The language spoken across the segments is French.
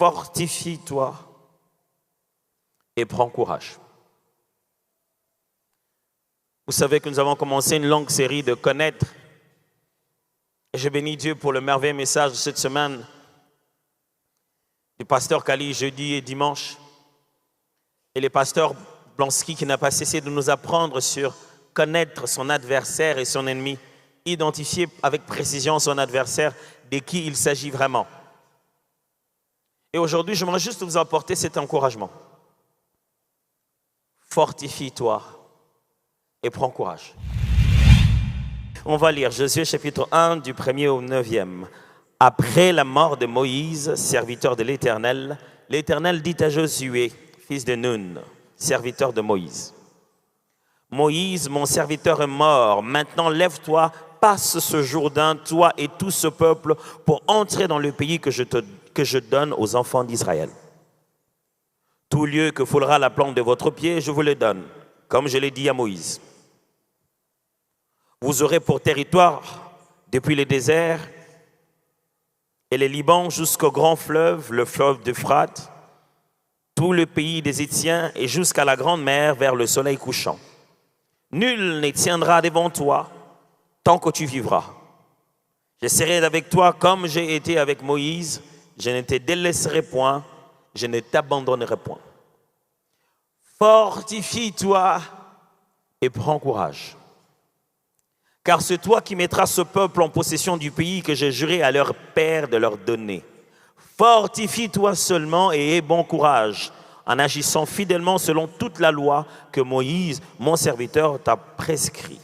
fortifie-toi et prends courage. Vous savez que nous avons commencé une longue série de connaître. Et je bénis Dieu pour le merveilleux message de cette semaine du pasteur Kali jeudi et dimanche. Et le pasteur Blansky qui n'a pas cessé de nous apprendre sur connaître son adversaire et son ennemi, identifier avec précision son adversaire, de qui il s'agit vraiment. Et aujourd'hui, j'aimerais juste vous apporter cet encouragement. Fortifie-toi et prends courage. On va lire Josué chapitre 1 du 1er au 9e. Après la mort de Moïse, serviteur de l'Éternel, l'Éternel dit à Josué, fils de Nun, serviteur de Moïse: Moïse, mon serviteur est mort. Maintenant, lève-toi, passe ce Jourdain, toi et tout ce peuple, pour entrer dans le pays que je donne aux enfants d'Israël. Tout lieu que foulera la plante de votre pied, je vous le donne, comme je l'ai dit à Moïse. Vous aurez pour territoire, depuis le désert et le Liban jusqu'au grand fleuve, le fleuve d'Euphrate, tout le pays des Hétiens et jusqu'à la grande mer vers le soleil couchant. Nul ne tiendra devant toi tant que tu vivras. Je serai avec toi comme j'ai été avec Moïse. Je ne te délaisserai point, je ne t'abandonnerai point. Fortifie-toi et prends courage. Car c'est toi qui mettras ce peuple en possession du pays que j'ai juré à leur père de leur donner. Fortifie-toi seulement et aie bon courage, en agissant fidèlement selon toute la loi que Moïse, mon serviteur, t'a prescrit.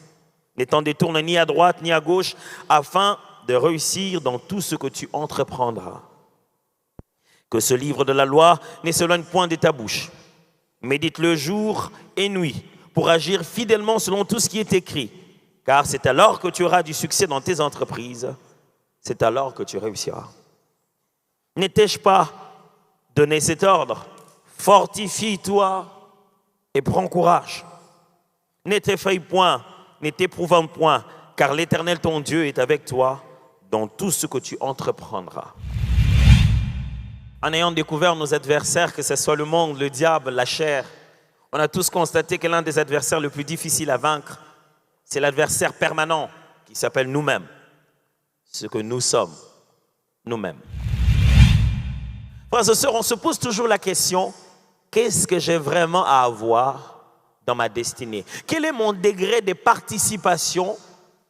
Ne t'en détourne ni à droite ni à gauche, afin de réussir dans tout ce que tu entreprendras. Que ce livre de la loi ne s'éloigne point de ta bouche. Médite-le jour et nuit pour agir fidèlement selon tout ce qui est écrit. Car c'est alors que tu auras du succès dans tes entreprises. C'est alors que tu réussiras. Ne t'ai-je pas donné cet ordre? Fortifie-toi et prends courage. Ne t'effraie point, ne t'éprouvant point, car l'Éternel ton Dieu est avec toi dans tout ce que tu entreprendras. En ayant découvert nos adversaires, que ce soit le monde, le diable, la chair, on a tous constaté que l'un des adversaires les plus difficiles à vaincre, c'est l'adversaire permanent qui s'appelle nous-mêmes, ce que nous sommes, nous-mêmes. Frères et sœurs, on se pose toujours la question, qu'est-ce que j'ai vraiment à avoir dans ma destinée? Quel est mon degré de participation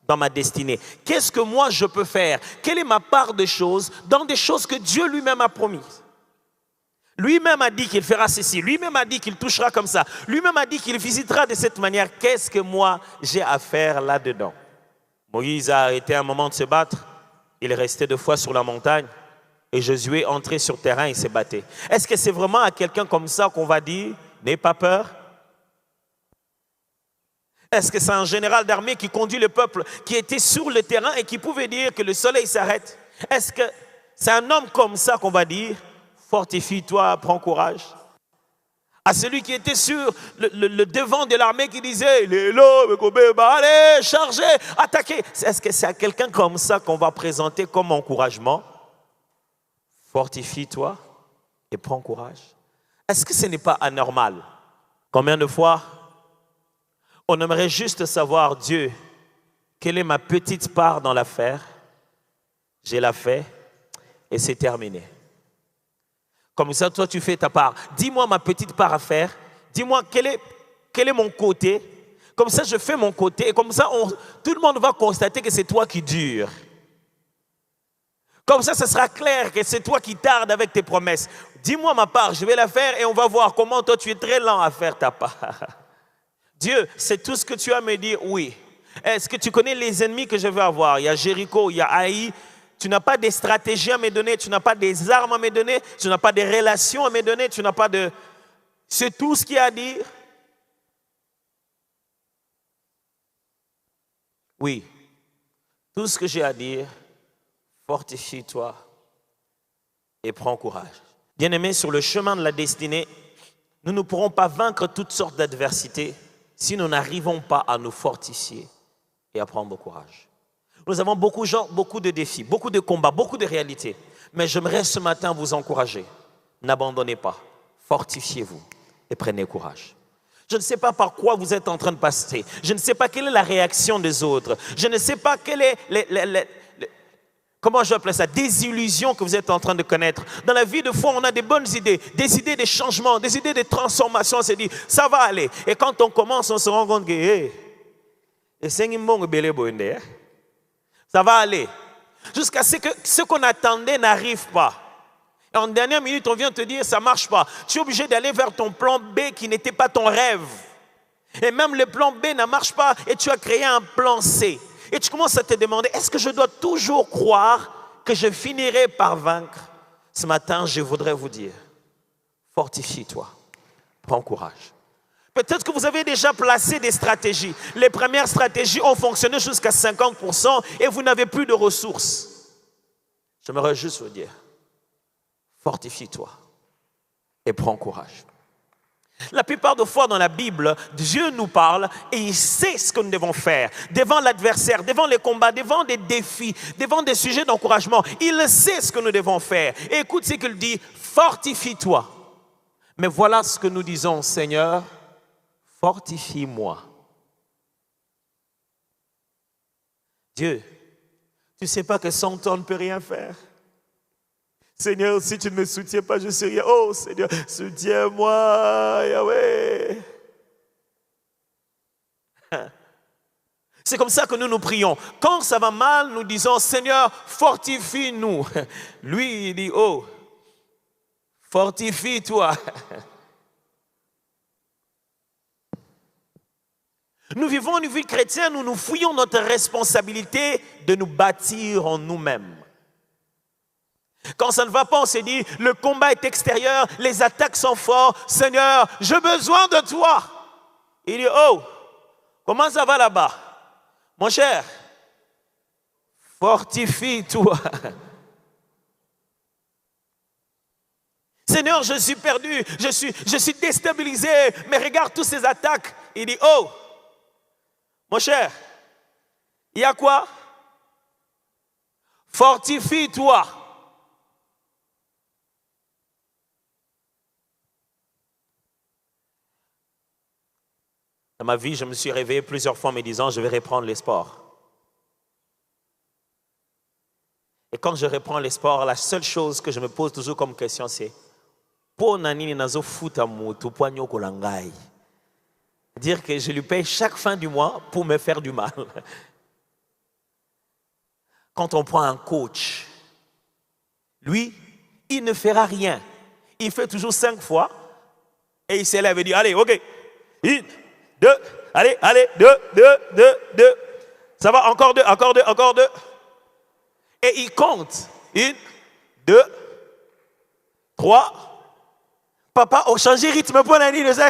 dans ma destinée? Qu'est-ce que moi je peux faire? Quelle est ma part de choses dans des choses que Dieu lui-même a promises? Lui-même a dit qu'il fera ceci, lui-même a dit qu'il touchera comme ça, lui-même a dit qu'il visitera de cette manière. Qu'est-ce que moi j'ai à faire là-dedans? Moïse a arrêté un moment de se battre, il restait 2 fois sur la montagne et Josué entrait sur le terrain et se battait. Est-ce que c'est vraiment à quelqu'un comme ça qu'on va dire, n'aie pas peur? Est-ce que c'est un général d'armée qui conduit le peuple, qui était sur le terrain et qui pouvait dire que le soleil s'arrête? Est-ce que c'est un homme comme ça qu'on va dire, fortifie-toi, prends courage? À celui qui était sur le devant de l'armée qui disait, allez, chargez, attaquez. Est-ce que c'est à quelqu'un comme ça qu'on va présenter comme encouragement? Fortifie-toi et prends courage. Est-ce que ce n'est pas anormal? Combien de fois on aimerait juste savoir, Dieu, quelle est ma petite part dans l'affaire? J'ai la fait et c'est terminé. Comme ça, toi, tu fais ta part. Dis-moi ma petite part à faire. Dis-moi quel est mon côté. Comme ça, je fais mon côté. Et comme ça, tout le monde va constater que c'est toi qui dures. Comme ça, ce sera clair que c'est toi qui tardes avec tes promesses. Dis-moi ma part, je vais la faire et on va voir comment toi, tu es très lent à faire ta part. Dieu, c'est tout ce que tu as à me dire? Oui. Est-ce que tu connais les ennemis que je vais avoir? Il y a Jéricho, il y a Haï. Tu n'as pas des stratégies à me donner, tu n'as pas des armes à me donner, tu n'as pas des relations à me donner, tu n'as pas de... C'est tout ce qu'il y a à dire? Oui. Tout ce que j'ai à dire, fortifie-toi et prends courage. Bien-aimés, sur le chemin de la destinée, nous ne pourrons pas vaincre toutes sortes d'adversités si nous n'arrivons pas à nous fortifier et à prendre courage. Nous avons beaucoup de défis, beaucoup de combats, beaucoup de réalités. Mais j'aimerais ce matin vous encourager. n'abandonnez pas. Fortifiez-vous et prenez courage. Je ne sais pas par quoi vous êtes en train de passer. Je ne sais pas quelle est la réaction des autres. Je ne sais pas quelle est comment je vais appeler ça, désillusion que vous êtes en train de connaître. Dans la vie de foi, on a des bonnes idées, des idées de changement, des idées de transformation. On se dit, ça va aller. Et quand on commence, on se rend compte que, ça va aller. Jusqu'à ce que ce qu'on attendait n'arrive pas. Et en dernière minute, on vient te dire, ça ne marche pas. Tu es obligé d'aller vers ton plan B qui n'était pas ton rêve. Et même le plan B ne marche pas et tu as créé un plan C. Et tu commences à te demander, est-ce que je dois toujours croire que je finirai par vaincre? Ce matin, je voudrais vous dire, fortifie-toi, prends courage. Peut-être que vous avez déjà placé des stratégies. Les premières stratégies ont fonctionné jusqu'à 50% et vous n'avez plus de ressources. J'aimerais juste vous dire, fortifie-toi et prends courage. La plupart des fois dans la Bible, Dieu nous parle et il sait ce que nous devons faire. Devant l'adversaire, devant les combats, devant des défis, devant des sujets d'encouragement, il sait ce que nous devons faire. Et écoute ce qu'il dit, fortifie-toi. Mais voilà ce que nous disons, Seigneur, fortifie-moi. Dieu, tu ne sais pas que sans toi on ne peut rien faire. Seigneur, si tu ne me soutiens pas, je ne sais rien. Oh Seigneur, soutiens-moi, Yahweh. C'est comme ça que nous nous prions. Quand ça va mal, nous disons, Seigneur, fortifie-nous. Lui, il dit, oh, fortifie-toi. Nous vivons une vie chrétienne où nous fouillons notre responsabilité de nous bâtir en nous-mêmes. Quand ça ne va pas, on se dit, le combat est extérieur, les attaques sont fortes. Seigneur, j'ai besoin de toi. Il dit, oh, comment ça va là-bas? Mon cher, fortifie-toi. Seigneur, je suis perdu, je suis déstabilisé, mais regarde toutes ces attaques. Il dit, oh, mon cher, il y a quoi? Fortifie-toi. Dans ma vie, je me suis réveillé plusieurs fois en me disant, je vais reprendre les sports. Et quand je reprends les sports, la seule chose que je me pose toujours comme question, c'est dire que je lui paye chaque fin du mois pour me faire du mal. Quand on prend un coach, lui, il ne fera rien. Il fait toujours 5 fois et il s'élève et dit, allez, ok, 1, 2, allez, 2. Ça va, encore 2. Et il compte. 1, 2, 3. Papa, on change de rythme pour l'année de ça.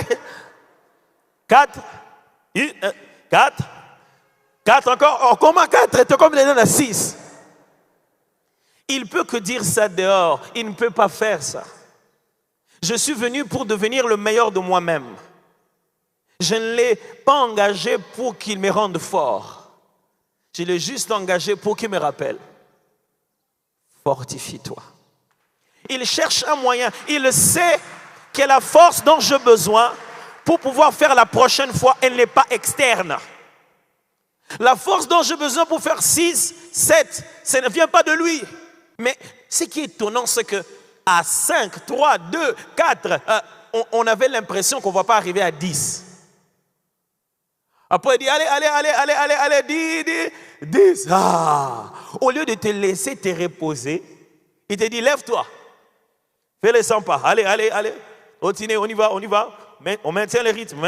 4. 4 encore. Comment 4? Tu comme les à 6. Il peut que dire ça dehors. Il ne peut pas faire ça. Je suis venu pour devenir le meilleur de moi-même. Je ne l'ai pas engagé pour qu'il me rende fort. Je l'ai juste engagé pour qu'il me rappelle. Fortifie-toi. Il cherche un moyen. Il sait que la force dont j'ai besoin pour pouvoir faire la prochaine fois, elle n'est pas externe. La force dont j'ai besoin pour faire 6, 7, ça ne vient pas de lui. Mais ce qui est étonnant, c'est que à 5, 3, 2, 4, on avait l'impression qu'on ne va pas arriver à 10. Après, il dit, allez, 10. Ah. Au lieu de te laisser te reposer, il te dit, lève-toi. Fais les 100 pas. Allez. Continuez, on y va. On maintient les rythmes.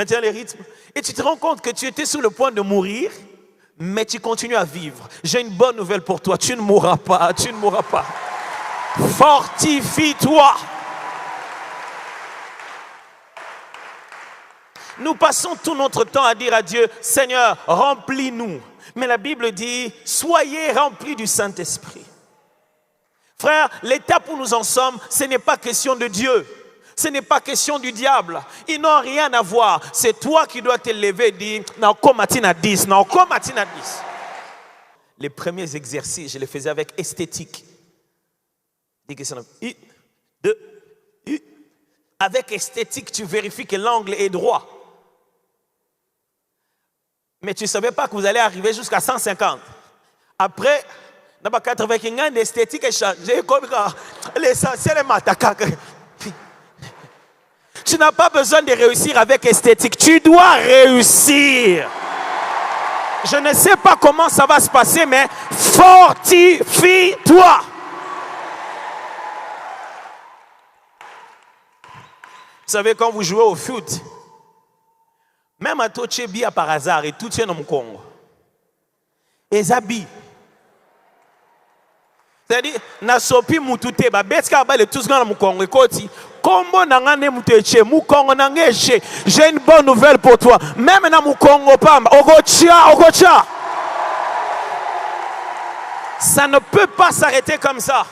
Et tu te rends compte que tu étais sur le point de mourir, mais tu continues à vivre. J'ai une bonne nouvelle pour toi. Tu ne mourras pas. Fortifie-toi. Nous passons tout notre temps à dire à Dieu, Seigneur, remplis-nous. Mais la Bible dit, soyez remplis du Saint-Esprit. Frère, l'étape où nous en sommes, ce n'est pas question de Dieu. Ce n'est pas question du diable. Ils n'ont rien à voir. C'est toi qui dois te lever et dire, à 10. Les premiers exercices, je les faisais avec esthétique. 1, 2, 1, Avec esthétique, tu vérifies que l'angle est droit. Mais tu ne savais pas que vous allez arriver jusqu'à 150. Après, dans 80 l'esthétique est changée. L'essentiel est mataka. Tu n'as pas besoin de réussir avec esthétique. Tu dois réussir. Je ne sais pas comment ça va se passer, mais fortifie-toi. Vous savez, quand vous jouez au foot, même à Tochebia par hasard, et tout tient dans mon Congo. Et Zabi. C'est-à-dire, Nasopi Moutouté, Betka Bale, tout ce dans mon Congo, et Koti, Combo Nangane Mouteche, Moukongo Nangeche, j'ai une bonne nouvelle pour toi. Même dans mon Congo, Pamba, Ogocha. Ça ne peut pas s'arrêter comme ça.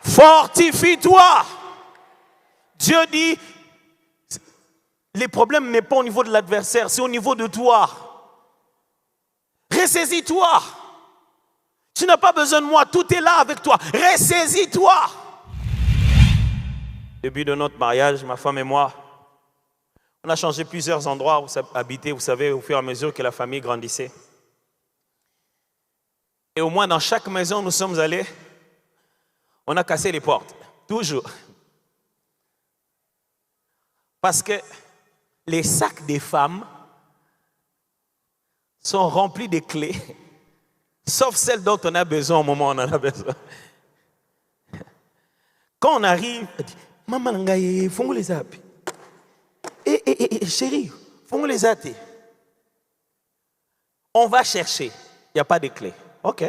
Fortifie-toi. Dieu dit, les problèmes n'est pas au niveau de l'adversaire, c'est au niveau de toi. Ressaisis-toi. Tu n'as pas besoin de moi, tout est là avec toi. Ressaisis-toi. Depuis de notre mariage, ma femme et moi, on a changé plusieurs endroits où habiter, vous savez, au fur et à mesure que la famille grandissait. Et au moins dans chaque maison où nous sommes allés, on a cassé les portes. Toujours. Parce que les sacs des femmes sont remplis de clés, sauf celles dont on a besoin au moment où on en a besoin. Quand on arrive, on dit, maman, faut les appuyer. Chérie, faut les appuyer. On va chercher, il n'y a pas de clé. Ok,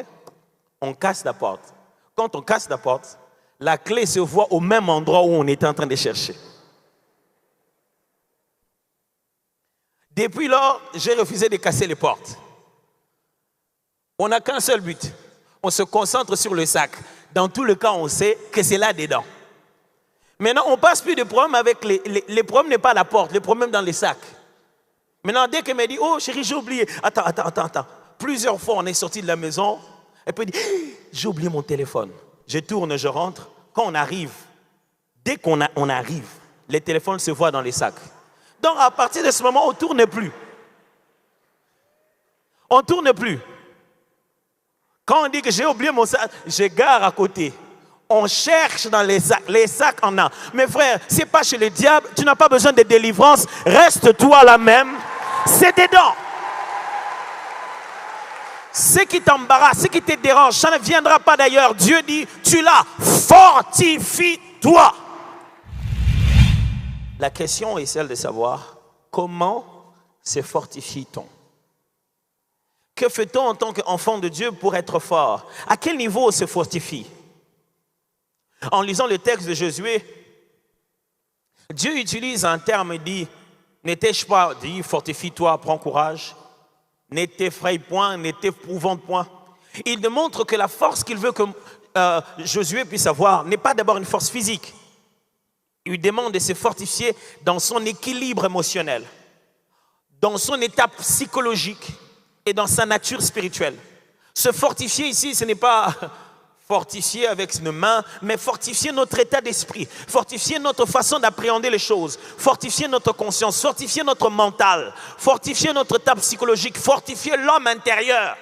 on casse la porte. Quand on casse la porte, la clé se voit au même endroit où on était en train de chercher. Depuis lors, j'ai refusé de casser les portes. On n'a qu'un seul but. On se concentre sur le sac. Dans tout le cas, on sait que c'est là-dedans. Maintenant, on ne passe plus de problème avec les problèmes n'est pas la porte, les problèmes dans les sacs. Maintenant, dès qu'elle me dit, oh chérie, j'ai oublié. Attends. Plusieurs fois, on est sorti de la maison. Elle peut dire, j'ai oublié mon téléphone. Je tourne, je rentre. Quand on arrive, dès qu'on arrive, les téléphones se voient dans les sacs. Donc, à partir de ce moment, on ne tourne plus. On ne tourne plus. Quand on dit que j'ai oublié mon sac, je gare à côté. On cherche dans les sacs en a. Mes frères, ce n'est pas chez le diable, tu n'as pas besoin de délivrance, reste-toi là même, c'est dedans. Ce qui t'embarrasse, ce qui te dérange, ça ne viendra pas d'ailleurs. Dieu dit, tu l'as, fortifie-toi. La question est celle de savoir comment se fortifie-t-on? Que fait-on en tant qu'enfant de Dieu pour être fort? À quel niveau on se fortifie? En lisant le texte de Josué, Dieu utilise un terme et dit, n'étais-je pas dit, fortifie-toi, prends courage, ne t'effraie point, ne t'épouvante point. Il démontre que la force qu'il veut que Josué puisse avoir n'est pas d'abord une force physique. Il lui demande de se fortifier dans son équilibre émotionnel, dans son état psychologique et dans sa nature spirituelle. Se fortifier ici, ce n'est pas fortifier avec une main, mais fortifier notre état d'esprit, fortifier notre façon d'appréhender les choses, fortifier notre conscience, fortifier notre mental, fortifier notre état psychologique, fortifier l'homme intérieur.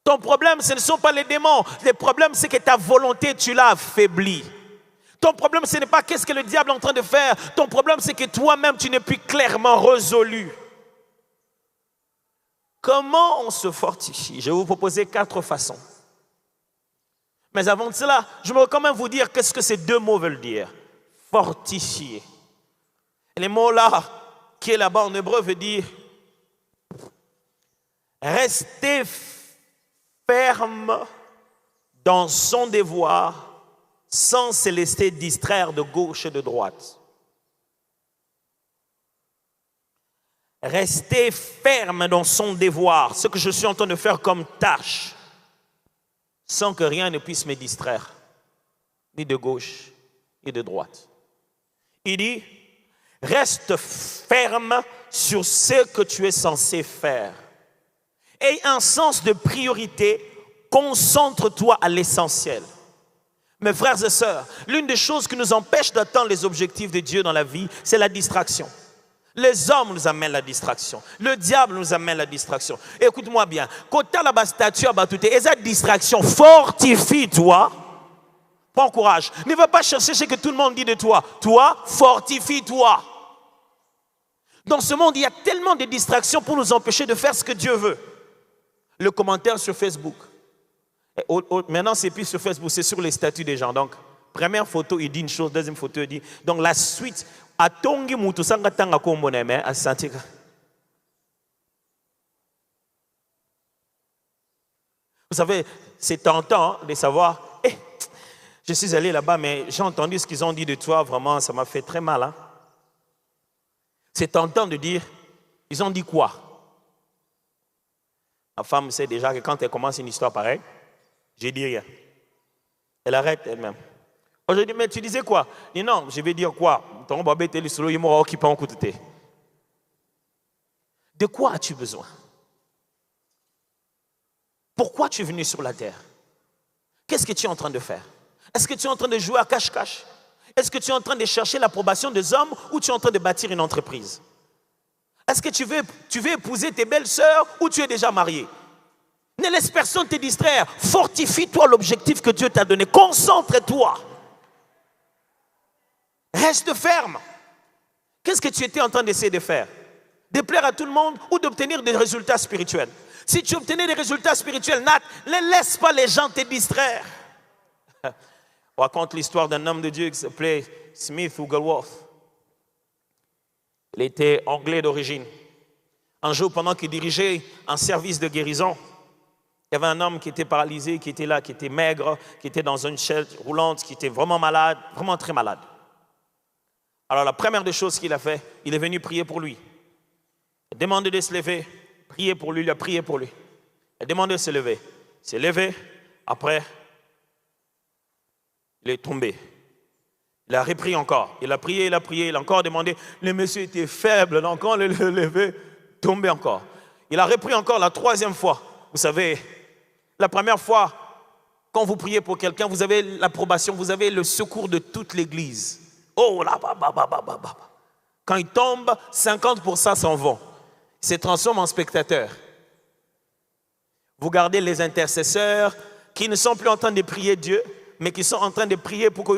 Ton problème, ce ne sont pas les démons. Le problème, c'est que ta volonté, tu l'as affaiblie. Ton problème, ce n'est pas qu'est-ce que le diable est en train de faire. Ton problème, c'est que toi-même, tu n'es plus clairement résolu. Comment on se fortifie? Je vais vous proposer 4 façons. Mais avant de cela, je veux quand même vous dire qu'est-ce que ces 2 mots veulent dire. Fortifier. Et les mots là, qui est là-bas en hébreu, veut dire rester ferme dans son devoir sans se laisser distraire de gauche et de droite. Rester ferme dans son devoir, ce que je suis en train de faire comme tâche, sans que rien ne puisse me distraire, ni de gauche, ni de droite. Il dit, reste ferme sur ce que tu es censé faire. Aie un sens de priorité, concentre-toi à l'essentiel. Mes frères et sœurs, l'une des choses qui nous empêche d'atteindre les objectifs de Dieu dans la vie, c'est la distraction. Les hommes nous amènent la distraction. Le diable nous amène la distraction. Écoute-moi bien. Quand tu as la statue à batouté, et cette distraction, fortifie-toi. Prends courage. Ne va pas chercher ce que tout le monde dit de toi. Toi, fortifie-toi. Dans ce monde, il y a tellement de distractions pour nous empêcher de faire ce que Dieu veut. Le commentaire sur Facebook. Maintenant, c'est plus sur Facebook, c'est sur les statuts des gens. Donc, première photo, il dit une chose, deuxième photo, il dit. Donc, la suite, vous savez, c'est tentant de savoir, je suis allé là-bas, mais j'ai entendu ce qu'ils ont dit de toi, vraiment, ça m'a fait très mal. Hein? C'est tentant de dire, ils ont dit quoi? Ma femme sait déjà que quand elle commence une histoire pareille, je dis rien. Elle arrête elle-même. Je dis, mais tu disais quoi? Je dis, non, je vais dire quoi? De quoi as-tu besoin? Pourquoi tu es venu sur la terre? Qu'est-ce que tu es en train de faire? Est-ce que tu es en train de jouer à cache-cache? Est-ce que tu es en train de chercher l'approbation des hommes ou tu es en train de bâtir une entreprise? Est-ce que tu veux épouser tes belles-sœurs ou tu es déjà marié? Ne laisse personne te distraire. Fortifie-toi l'objectif que Dieu t'a donné. Concentre-toi. Reste ferme. Qu'est-ce que tu étais en train d'essayer de faire? De plaire à tout le monde ou d'obtenir des résultats spirituels? Si tu obtenais des résultats spirituels, Nat, ne laisse pas les gens te distraire. On raconte l'histoire d'un homme de Dieu qui s'appelait Smith Wigglesworth. Il était anglais d'origine. Un jour, pendant qu'il dirigeait un service de guérison, il y avait un homme qui était paralysé, qui était là, qui était maigre, qui était dans une chaise roulante, qui était vraiment malade, vraiment très malade. Alors la première des choses qu'il a fait, il est venu prier pour lui. Il a demandé de se lever, prier pour lui, il a prié pour lui. Il a demandé de se lever. Il s'est levé, après, il est tombé. Il a repris encore. Il a prié, il a encore demandé. Le monsieur était faible, donc quand il est levé, tombé encore. Il a repris encore la troisième fois. Vous savez, la première fois, quand vous priez pour quelqu'un, vous avez l'approbation, vous avez le secours de toute l'église. Oh là, quand il tombe, 50% s'en vont. Il se transforme en spectateurs. Vous gardez les intercesseurs qui ne sont plus en train de prier Dieu, mais qui sont en train de prier pour que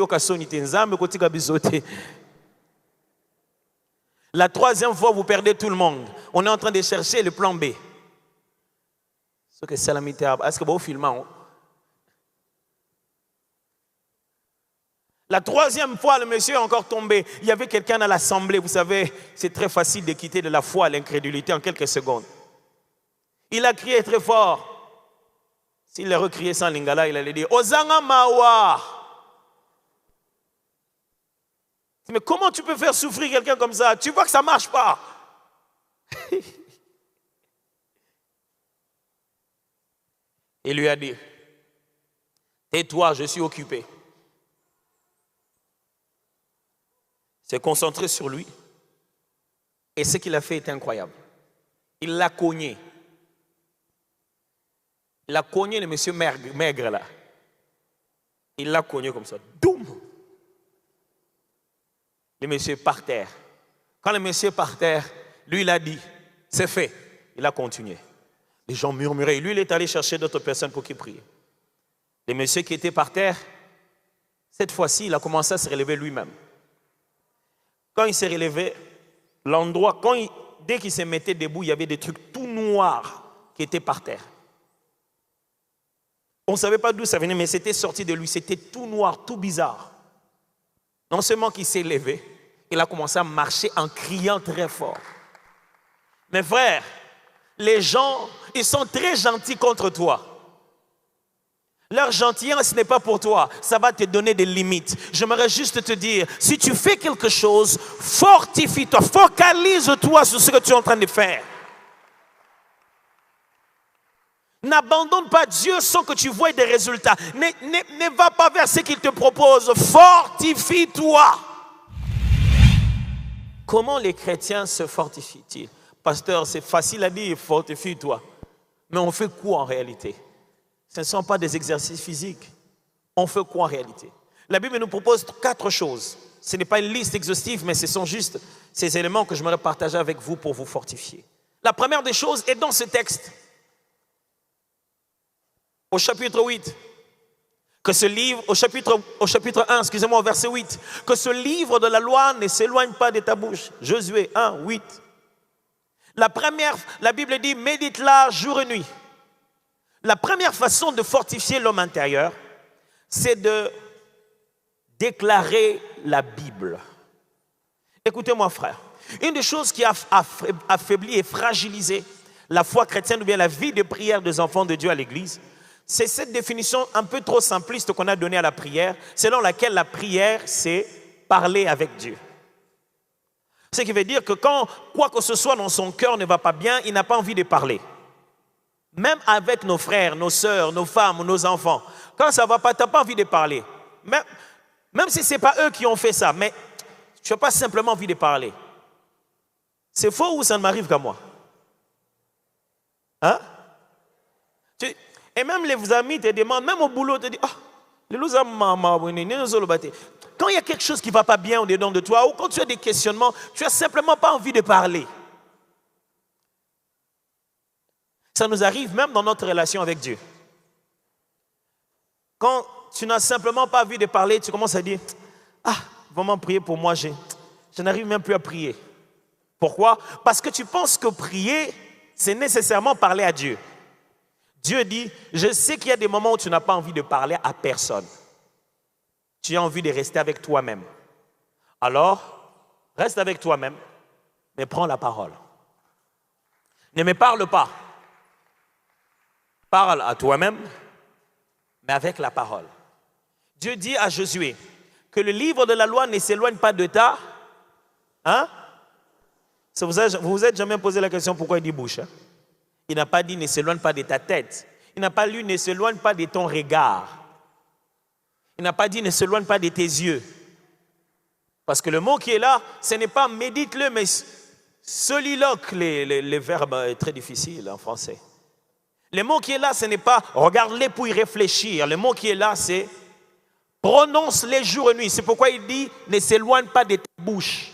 la troisième fois, vous perdez tout le monde. On est en train de chercher le plan B. Est-ce que vous filmez? La troisième fois, le monsieur est encore tombé. Il y avait quelqu'un dans l'assemblée. Vous savez, c'est très facile de quitter de la foi à l'incrédulité en quelques secondes. Il a crié très fort. S'il a recrié sans lingala, il allait dire Ozanga Mawa. Mais comment tu peux faire souffrir quelqu'un comme ça? Tu vois que ça ne marche pas. Il lui a dit tais-toi, je suis occupé. Il s'est concentré sur lui. Et ce qu'il a fait est incroyable. Il l'a cogné. Il a cogné le monsieur maigre là. Il l'a cogné comme ça. Doum! Le monsieur est par terre. Quand le monsieur est par terre, lui il a dit, c'est fait. Il a continué. Les gens murmuraient. Lui il est allé chercher d'autres personnes pour qu'il prie. Le monsieur qui était par terre, cette fois-ci il a commencé à se relever lui-même. Quand il s'est relevé, l'endroit, dès qu'il se mettait debout, il y avait des trucs tout noirs qui étaient par terre. On ne savait pas d'où ça venait, mais c'était sorti de lui. C'était tout noir, tout bizarre. Non seulement qu'il s'est levé, il a commencé à marcher en criant très fort. Mes frères, les gens, ils sont très gentils contre toi. Leur gentillesse n'est pas pour toi. Ça va te donner des limites. J'aimerais juste te dire, si tu fais quelque chose, fortifie-toi, focalise-toi sur ce que tu es en train de faire. N'abandonne pas Dieu sans que tu voies des résultats. Ne va pas vers ce qu'il te propose. Fortifie-toi. Comment les chrétiens se fortifient-ils? Pasteur, c'est facile à dire, fortifie-toi. Mais on fait quoi en réalité? Ce ne sont pas des exercices physiques. On fait quoi en réalité? La Bible nous propose 4 choses. Ce n'est pas une liste exhaustive, mais ce sont juste ces éléments que je voudrais partager avec vous pour vous fortifier. La première des choses est dans ce texte, au chapitre 8, que ce livre, au chapitre 1, excusez-moi, au verset 8, que ce livre de la loi ne s'éloigne pas de ta bouche. Josué 1, 8. La Bible dit, médite-la jour et nuit. La première façon de fortifier l'homme intérieur, c'est de déclarer la Bible. Écoutez-moi, frère. Une des choses qui a affaibli et fragilisé la foi chrétienne ou bien la vie de prière des enfants de Dieu à l'église, c'est cette définition un peu trop simpliste qu'on a donnée à la prière, selon laquelle la prière, c'est parler avec Dieu. Ce qui veut dire que quand quoi que ce soit dans son cœur ne va pas bien, il n'a pas envie de parler. Même avec nos frères, nos sœurs, nos femmes, nos enfants, quand ça ne va pas, tu n'as pas envie de parler. Même si ce n'est pas eux qui ont fait ça, mais tu n'as pas simplement envie de parler. C'est faux ou ça ne m'arrive qu'à moi? Hein? Et même les amis te demandent, même au boulot, te disent, quand il y a quelque chose qui ne va pas bien au-dedans de toi, ou quand tu as des questionnements, tu n'as simplement pas envie de parler. Ça nous arrive même dans notre relation avec Dieu. Quand tu n'as simplement pas envie de parler, tu commences à dire, vraiment prier pour moi, je n'arrive même plus à prier. Pourquoi? Parce que tu penses que prier, c'est nécessairement parler à Dieu. Dieu dit, je sais qu'il y a des moments où tu n'as pas envie de parler à personne. Tu as envie de rester avec toi-même. Alors, reste avec toi-même, mais prends la parole. Ne me parle pas. Parle à toi-même, mais avec la parole. Dieu dit à Josué que le livre de la loi ne s'éloigne pas de ta... Hein? Vous vous êtes jamais posé la question pourquoi il dit bouche? Hein? Il n'a pas dit ne s'éloigne pas de ta tête. Il n'a pas lu ne s'éloigne pas de ton regard. Il n'a pas dit ne s'éloigne pas de tes yeux. Parce que le mot qui est là, ce n'est pas médite-le, mais soliloque. Les verbes est très difficile en français. Le mot qui est là, ce n'est pas regarde-les pour y réfléchir. Le mot qui est là, c'est prononce-les jour et nuit. C'est pourquoi il dit ne s'éloigne pas de ta bouche.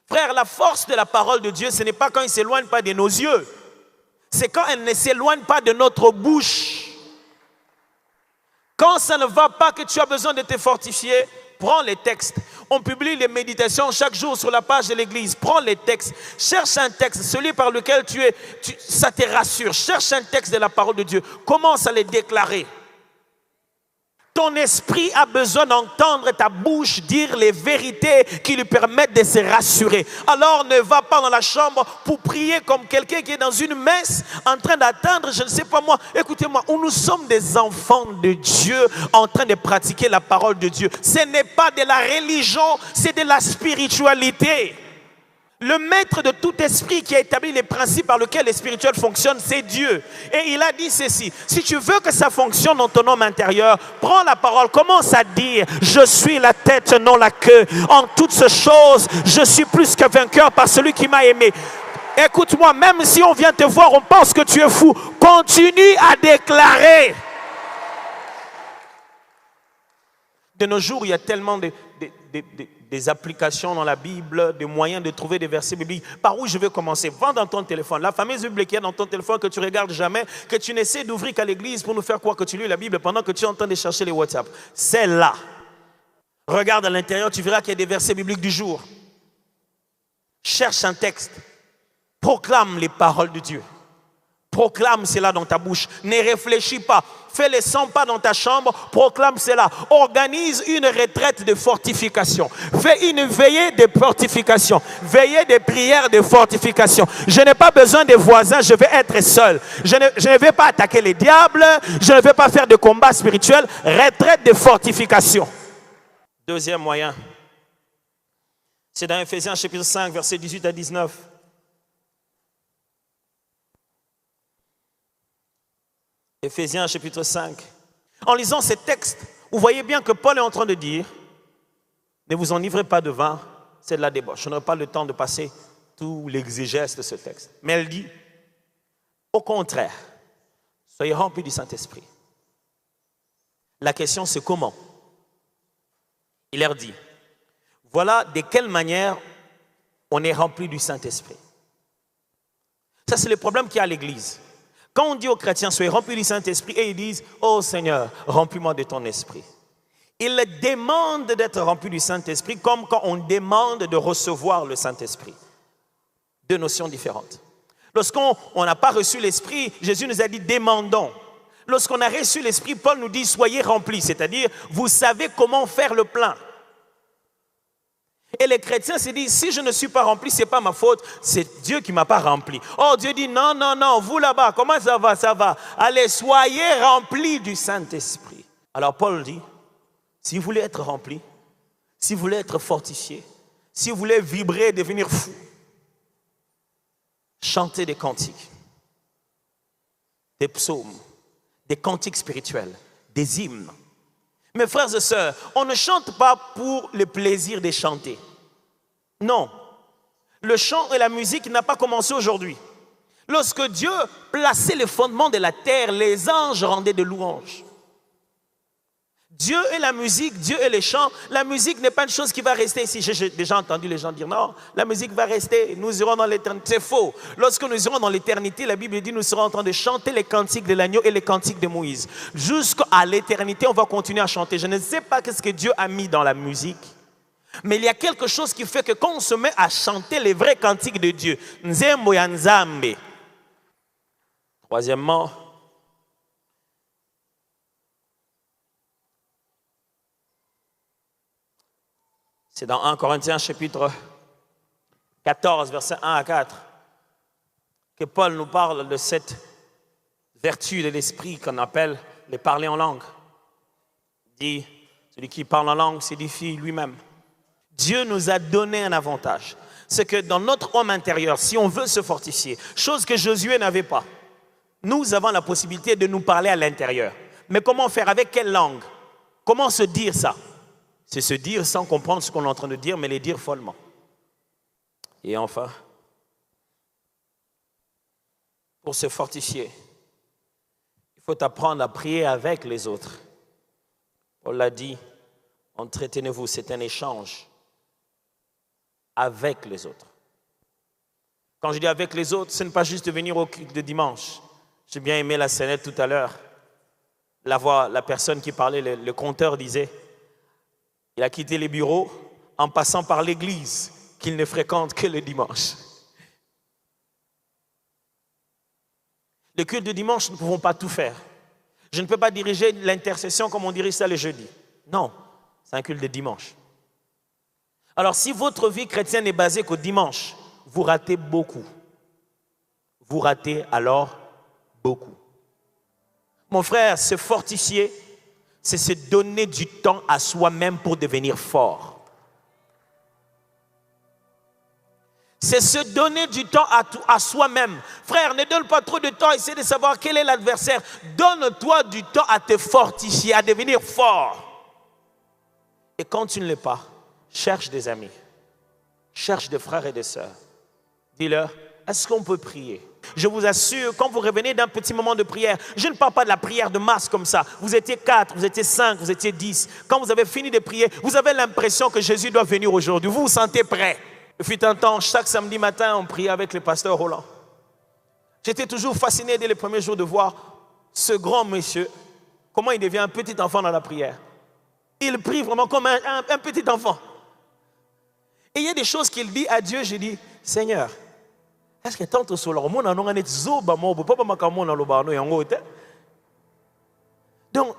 Frère, la force de la parole de Dieu, ce n'est pas quand il ne s'éloigne pas de nos yeux. C'est quand elle ne s'éloigne pas de notre bouche. Quand ça ne va pas, que tu as besoin de te fortifier, prends les textes. On publie les méditations chaque jour sur la page de l'église. Prends les textes. Cherche un texte, celui par lequel ça te rassure. Cherche un texte de la parole de Dieu. Commence à les déclarer. Ton esprit a besoin d'entendre ta bouche dire les vérités qui lui permettent de se rassurer. Alors ne va pas dans la chambre pour prier comme quelqu'un qui est dans une messe en train d'attendre, je ne sais pas moi. Écoutez-moi, nous sommes des enfants de Dieu en train de pratiquer la parole de Dieu. Ce n'est pas de la religion, c'est de la spiritualité. Le maître de tout esprit qui a établi les principes par lesquels les spirituels fonctionnent, c'est Dieu. Et il a dit ceci, si tu veux que ça fonctionne dans ton homme intérieur, prends la parole, commence à dire, je suis la tête, non la queue. En toutes ces choses, je suis plus que vainqueur par celui qui m'a aimé. Écoute-moi, même si on vient te voir, on pense que tu es fou. Continue à déclarer. De nos jours, il y a tellement des applications dans la Bible, des moyens de trouver des versets bibliques. Par où je vais commencer? Va dans ton téléphone. La fameuse Bible qui est dans ton téléphone que tu regardes jamais, que tu n'essaies d'ouvrir qu'à l'église pour nous faire croire que tu lis la Bible pendant que tu es en train de chercher les WhatsApp. C'est là. Regarde à l'intérieur, tu verras qu'il y a des versets bibliques du jour. Cherche un texte. Proclame les paroles de Dieu. Proclame cela dans ta bouche. Ne réfléchis pas. Fais les 100 pas dans ta chambre. Proclame cela. Organise une retraite de fortification. Fais une veillée de fortification. Veillée de prière de fortification. Je n'ai pas besoin des voisins. Je vais être seul. Je ne vais pas attaquer les diables. Je ne vais pas faire de combat spirituel. Retraite de fortification. Deuxième moyen. C'est dans Ephésiens chapitre 5, versets 18 à 19. Ephésiens chapitre 5. En lisant ces textes, vous voyez bien que Paul est en train de dire, ne vous enivrez pas de vin, c'est de la débauche. Je n'aurai pas le temps de passer tout l'exégèse de ce texte. Mais elle dit, au contraire, soyez remplis du Saint-Esprit. La question c'est comment? Il leur dit, voilà de quelle manière on est rempli du Saint-Esprit. Ça c'est le problème qu'il y a à l'église. Quand on dit aux chrétiens, soyez remplis du Saint-Esprit, et ils disent, oh Seigneur, remplis-moi de ton esprit. Ils demandent d'être remplis du Saint-Esprit comme quand on demande de recevoir le Saint-Esprit. Deux notions différentes. Lorsqu'on n'a pas reçu l'Esprit, Jésus nous a dit, demandons. Lorsqu'on a reçu l'Esprit, Paul nous dit, soyez remplis, c'est-à-dire, vous savez comment faire le plein. Et les chrétiens se disent, si je ne suis pas rempli, ce n'est pas ma faute, c'est Dieu qui ne m'a pas rempli. Oh, Dieu dit, non, non, non, vous là-bas, comment ça va, ça va. Allez, soyez remplis du Saint-Esprit. Alors Paul dit, si vous voulez être rempli, si vous voulez être fortifié, si vous voulez vibrer, devenir fou, chantez des cantiques, des psaumes, des cantiques spirituels, des hymnes. Mes frères et sœurs, on ne chante pas pour le plaisir de chanter. Non. Le chant et la musique n'a pas commencé aujourd'hui. Lorsque Dieu plaçait les fondements de la terre, les anges rendaient des louanges. Dieu et la musique, Dieu et les chants, la musique n'est pas une chose qui va rester ici. J'ai déjà entendu les gens dire non, la musique va rester, nous irons dans l'éternité. C'est faux. Lorsque nous irons dans l'éternité, la Bible dit nous serons en train de chanter les cantiques de l'agneau et les cantiques de Moïse. Jusqu'à l'éternité, on va continuer à chanter. Je ne sais pas ce que Dieu a mis dans la musique, mais il y a quelque chose qui fait que quand on se met à chanter les vrais cantiques de Dieu, Nzembo ya Nzambe. Troisièmement, c'est dans 1 Corinthiens chapitre 14, versets 1 à 4, que Paul nous parle de cette vertu de l'esprit qu'on appelle le parler en langue. Il dit, celui qui parle en langue s'édifie lui-même. Dieu nous a donné un avantage. C'est que dans notre homme intérieur, si on veut se fortifier, chose que Josué n'avait pas, nous avons la possibilité de nous parler à l'intérieur. Mais comment faire? Avec quelle langue? Comment se dire ça? C'est se dire sans comprendre ce qu'on est en train de dire, mais les dire follement. Et enfin, pour se fortifier, il faut apprendre à prier avec les autres. On l'a dit, entretenez-vous, c'est un échange avec les autres. Quand je dis avec les autres, ce n'est pas juste de venir au culte de dimanche. J'ai bien aimé la scénette tout à l'heure. La personne qui parlait, le conteur disait, il a quitté les bureaux en passant par l'église qu'il ne fréquente que le dimanche. Le culte de dimanche, nous ne pouvons pas tout faire. Je ne peux pas diriger l'intercession comme on dirige ça le jeudi. Non, c'est un culte de dimanche. Alors si votre vie chrétienne n'est basée qu'au dimanche, vous ratez beaucoup. Vous ratez alors beaucoup. Mon frère, se fortifier, c'est se donner du temps à soi-même pour devenir fort. C'est se donner du temps à soi-même. Frère, ne donne pas trop de temps à essayer de savoir quel est l'adversaire. Donne-toi du temps à te fortifier, à devenir fort. Et quand tu ne l'es pas, cherche des amis. Cherche des frères et des sœurs. Dis-leur, est-ce qu'on peut prier? Je vous assure, quand vous revenez d'un petit moment de prière, je ne parle pas de la prière de masse comme ça. Vous étiez 4, vous étiez 5, vous étiez 10. Quand vous avez fini de prier, vous avez l'impression que Jésus doit venir aujourd'hui. Vous vous sentez prêt. Il fut un temps, chaque samedi matin, on priait avec le pasteur Roland. J'étais toujours fasciné dès les premiers jours de voir ce grand monsieur, comment il devient un petit enfant dans la prière. Il prie vraiment comme un petit enfant. Et il y a des choses qu'il dit à Dieu, je dis, Seigneur, est-ce que tant sur leur monde on a net zoba mo papa makamona lobano yango te. Donc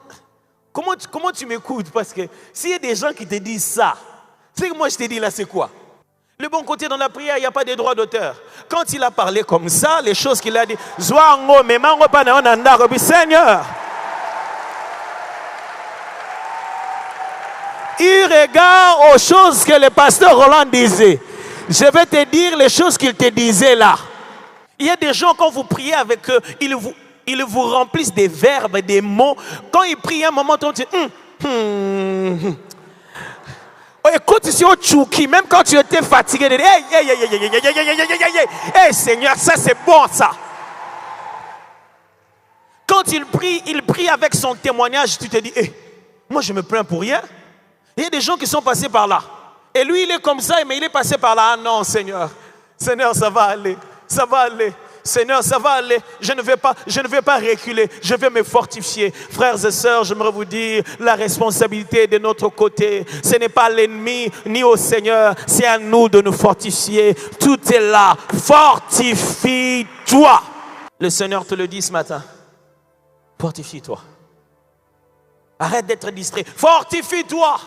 comment tu m'écoutes, parce que s'il y a des gens qui te disent ça, c'est que moi je te dis là c'est quoi? Le bon côté dans la prière, il n'y a pas de droit d'auteur. Quand il a parlé comme ça, les choses qu'il a dit, Zwango me mango pa na onanda ko bi Seigneur. Il regarde aux choses que le pasteur Roland disait. Je vais te dire les choses qu'il te disait là. Il y a des gens, quand vous priez avec eux, ils vous remplissent des verbes, des mots. Quand ils prient un moment, on dit écoute ici au Tchouki, même quand tu étais fatigué, hey Seigneur, ça c'est bon ça. Quand il prie avec son témoignage, tu te dis, Moi, je me plains pour rien. Il y a des gens qui sont passés par là. Et lui, il est comme ça, mais il est passé par là. Ah non, Seigneur. Seigneur, ça va aller. Ça va aller. Seigneur, ça va aller. Je ne vais pas reculer. Je vais me fortifier. Frères et sœurs, j'aimerais vous dire, la responsabilité est de notre côté. Ce n'est pas l'ennemi ni au Seigneur. C'est à nous de nous fortifier. Tout est là. Fortifie-toi. Le Seigneur te le dit ce matin. Fortifie-toi. Arrête d'être distrait. Fortifie-toi.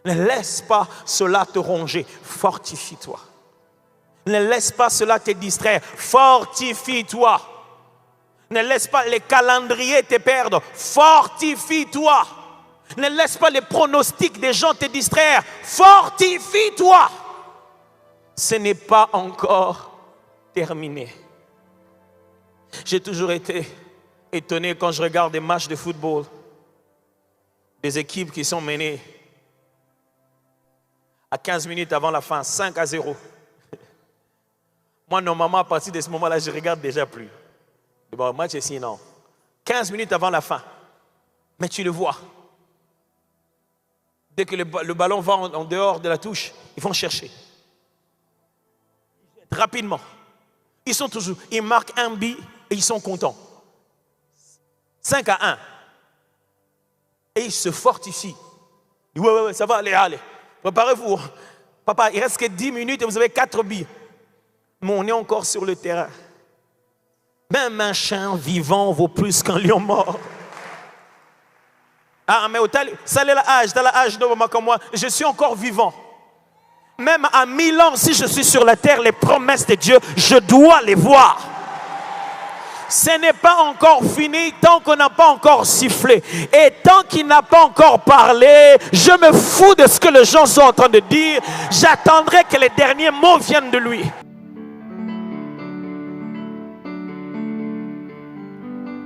Ne laisse pas cela te ronger. Fortifie-toi. Ne laisse pas cela te distraire. Fortifie-toi. Ne laisse pas les calendriers te perdre. Fortifie-toi. Ne laisse pas les pronostics des gens te distraire. Fortifie-toi. Ce n'est pas encore terminé. J'ai toujours été étonné quand je regarde des matchs de football. Des équipes qui sont menées à 15 minutes avant la fin, 5-0. Moi, normalement, à partir de ce moment-là, je ne regarde déjà plus. Bon, le match est sinon. 15 minutes avant la fin. Mais tu le vois. Dès que le ballon va en dehors de la touche, ils vont chercher. Rapidement. Ils marquent un but et ils sont contents. 5-1. Et ils se fortifient. Ils disent, ouais, ça va, allez. Préparez-vous. Papa, il reste que 10 minutes et vous avez 4 buts. Mais on est encore sur le terrain. Même un chien vivant vaut plus qu'un lion mort. Ah, mais ça est l'âge de maman comme moi. Je suis encore vivant. Même à 1000 ans, si je suis sur la terre, les promesses de Dieu, je dois les voir. Ce n'est pas encore fini tant qu'on n'a pas encore sifflé. Et tant qu'il n'a pas encore parlé, je me fous de ce que les gens sont en train de dire. J'attendrai que les derniers mots viennent de lui.